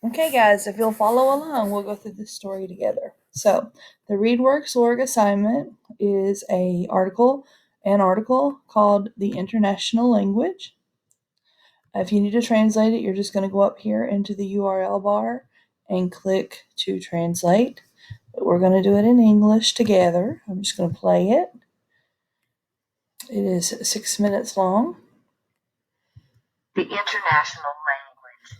Okay, guys, if you'll follow along, we'll go through this story together. So, the ReadWorks org assignment is an article called The International Language. If you need to translate it, you're just going to go up here into the URL bar and click to translate. But we're going to do it in English together. I'm just going to play it. It is 6 minutes long. The International Language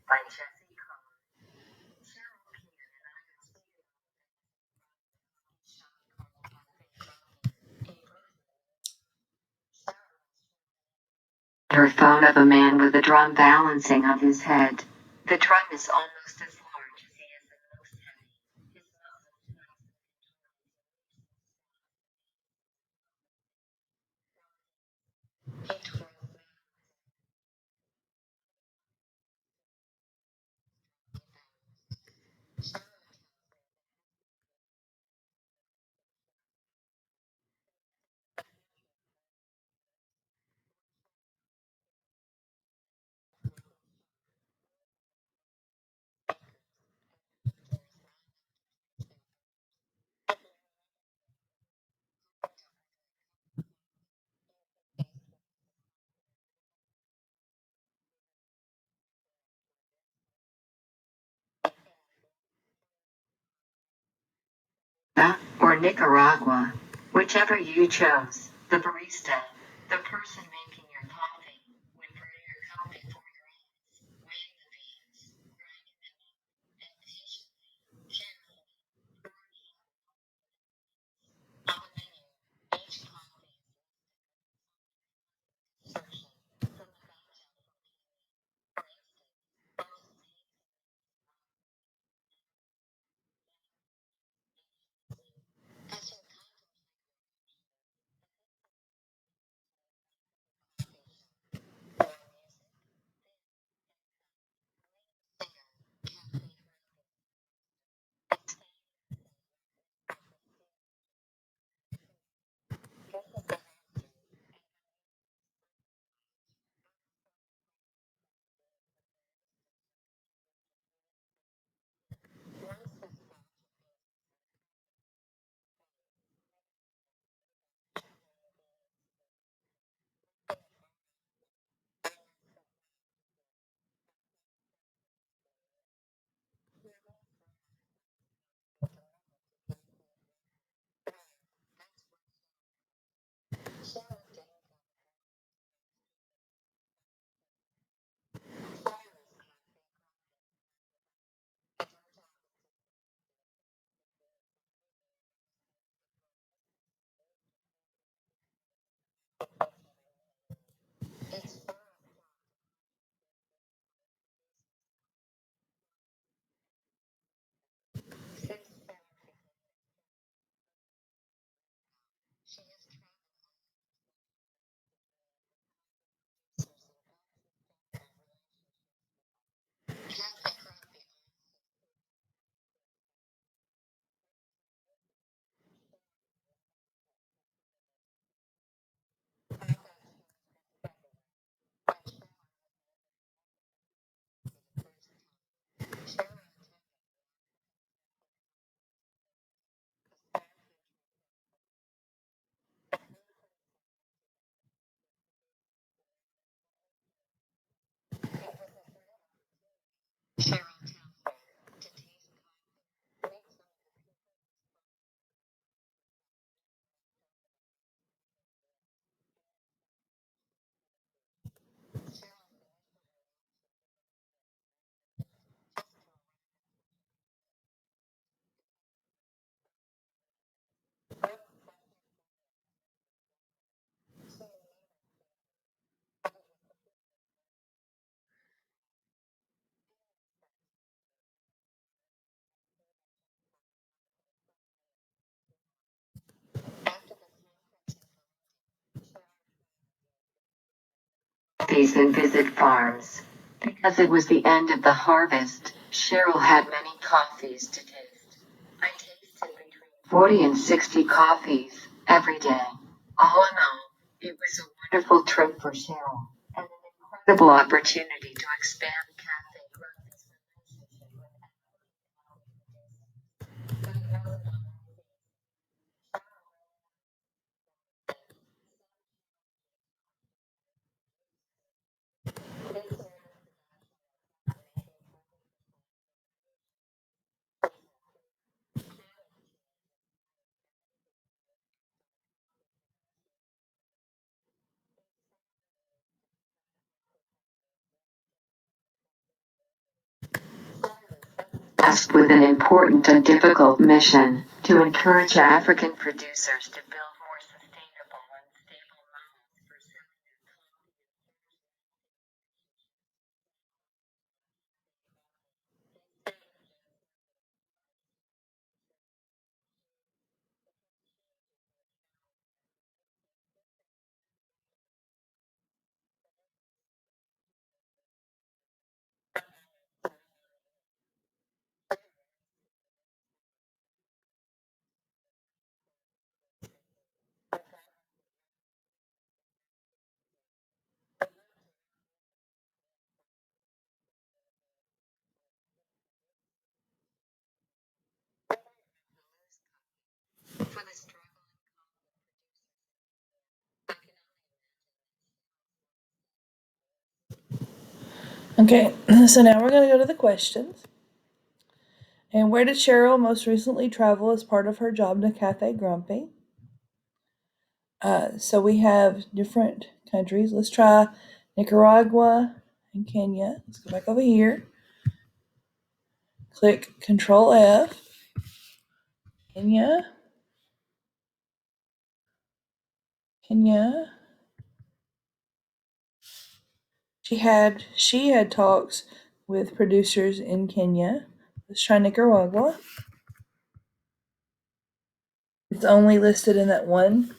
by Jesse Cohen. Her phone of a man with a drum balancing on his head. The drum is almost as large as he is the most heavy. His or Nicaragua, whichever you chose. The barista, the person making your coffee, would burn your cup before your eyes, weighing the beans, grinding them up, and patiently, carefully, on the menu, each coffee section, from the gotcha coffees and visit farms. Because it was the end of the harvest, Cheryl had many coffees to taste. I tasted between 40 and 60 coffees every day. All in all, it was a wonderful trip for Cheryl and an incredible opportunity to expand cafe growth. tasked with an important and difficult mission to encourage African producers to build more sustainable and stable models for selling their for the struggle. Okay, so now we're going to go to the questions. And where did Cheryl most recently travel as part of her job to Cafe Grumpy? So we have different countries. Let's try Nicaragua and Kenya. Let's go back over here. Click Control F. Kenya. Kenya. She had talks with producers in Kenya. Let's try Nicaragua. It's only listed in that one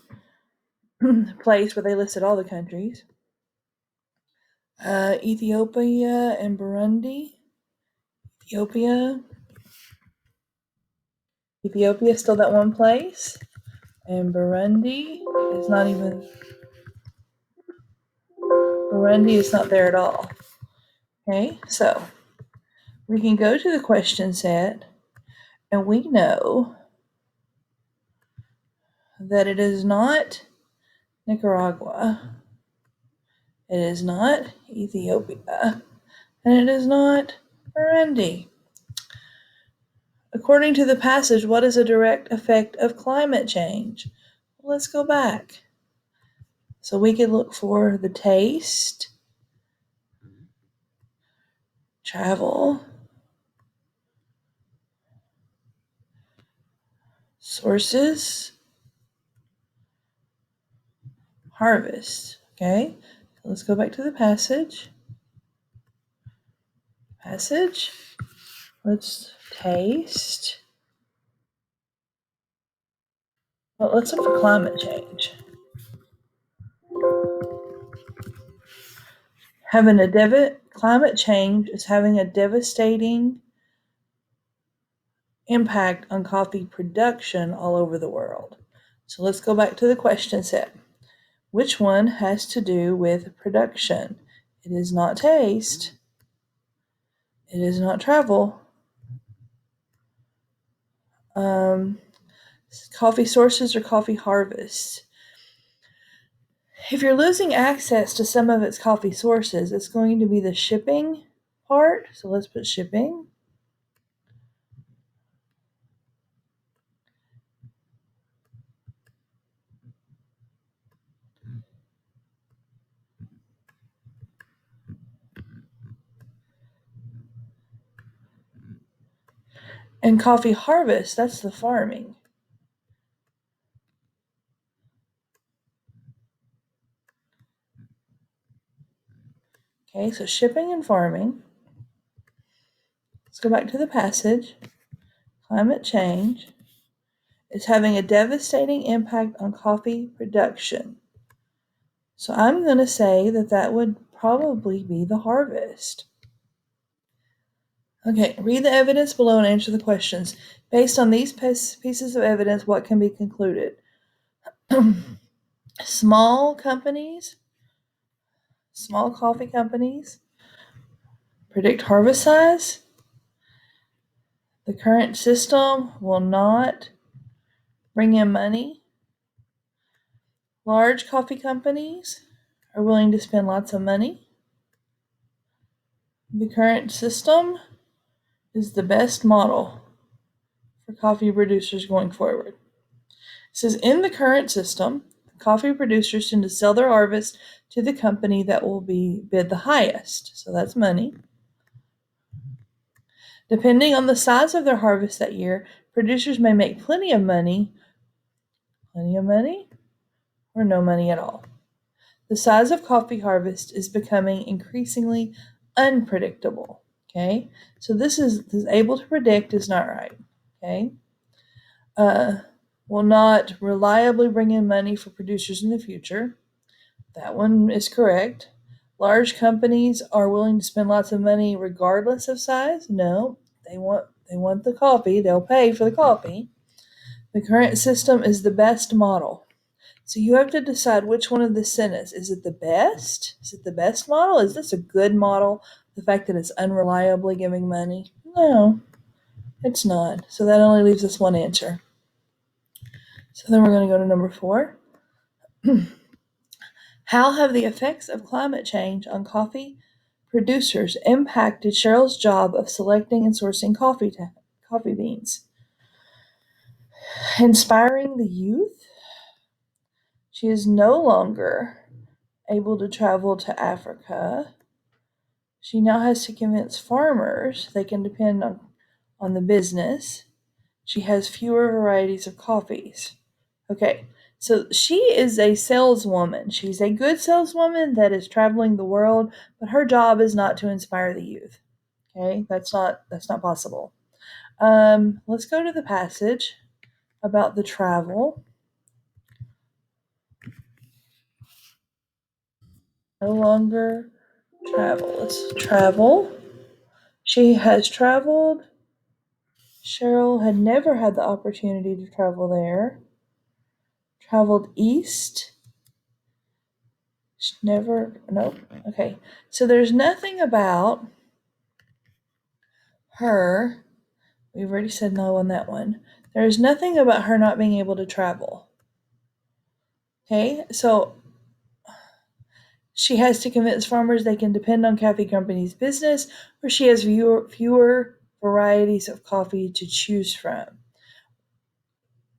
place where they listed all the countries. Ethiopia and Burundi. Ethiopia. Ethiopia is still that one place. And Burundi is not even. Burundi is not there at all. Okay, so we can go to the question set, and we know that it is not Nicaragua, it is not Ethiopia, and it is not Burundi. According to the passage, what is a direct effect of climate change? Let's go back. So we could look for the taste, travel, sources, harvest. Okay, so let's go back to the passage. Let's taste. Well, let's look for climate change. Climate change is having a devastating impact on coffee production all over the world. So let's go back to the question set. Which one has to do with production? It is not taste. It is not travel. Coffee sources or coffee harvest. If you're losing access to some of its coffee sources, it's going to be the shipping part. So let's put shipping. And coffee harvest, that's the farming. Okay, so shipping and farming. Let's go back to the passage. Climate change is having a devastating impact on coffee production. So I'm going to say that that would probably be the harvest. Okay, read the evidence below and answer the questions. Based on these pieces of evidence, what can be concluded? Small coffee companies, predict harvest size. The current system will not bring in money. Large coffee companies are willing to spend lots of money. The current system is the best model for coffee producers going forward. It says in the current system, coffee producers tend to sell their harvest to the company that will bid the highest. So that's money. Depending on the size of their harvest that year, producers may make plenty of money, or no money at all. The size of coffee harvest is becoming increasingly unpredictable. Okay, so this is able to predict is not right. Okay, uh, will not reliably bring in money for producers in the future. That one is correct. Large companies are willing to spend lots of money regardless of size. No, they want the coffee. They'll pay for the coffee. The current system is the best model. So you have to decide which one of the sentence. Is it the best? Is it the best model? Is this a good model? The fact that it's unreliably giving money? No, it's not. So that only leaves us one answer. So then we're going to go to number 4. How have the effects of climate change on coffee producers impacted Cheryl's job of selecting and sourcing coffee beans? Inspiring the youth? She is no longer able to travel to Africa. She now has to convince farmers they can depend on the business. She has fewer varieties of coffees. Okay, so she is a saleswoman. She's a good saleswoman that is traveling the world, but her job is not to inspire the youth. Okay, that's not possible. Let's go to the passage about the travel. No longer travel. Let's travel. She has traveled. Cheryl had never had the opportunity to travel there. Traveled east. She never, nope. Okay, so there's nothing about her. We've already said no on that one. There's nothing about her not being able to travel. Okay, so she has to convince farmers they can depend on coffee company's business, or she has fewer varieties of coffee to choose from.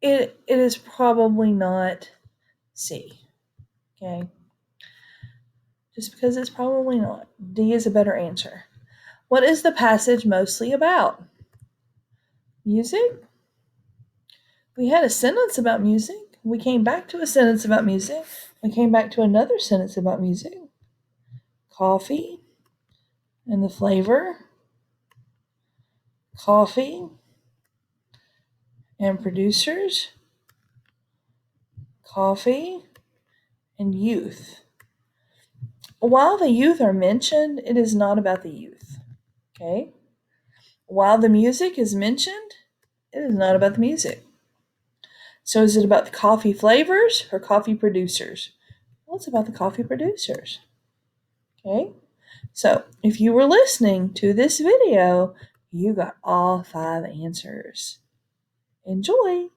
It is probably not C. Okay, just because it's probably not. D is a better answer. What is the passage mostly about? Music? We had a sentence about music. We came back to a sentence about music. We came back to another sentence about music. Coffee and the flavor. Coffee and producers. Coffee and youth. While the youth are mentioned, it is not about the youth. Okay? While the music is mentioned, it is not about the music. So is it about the coffee flavors or coffee producers? Well, it's about the coffee producers. Okay? So if you were listening to this video, you got all 5 answers. Enjoy!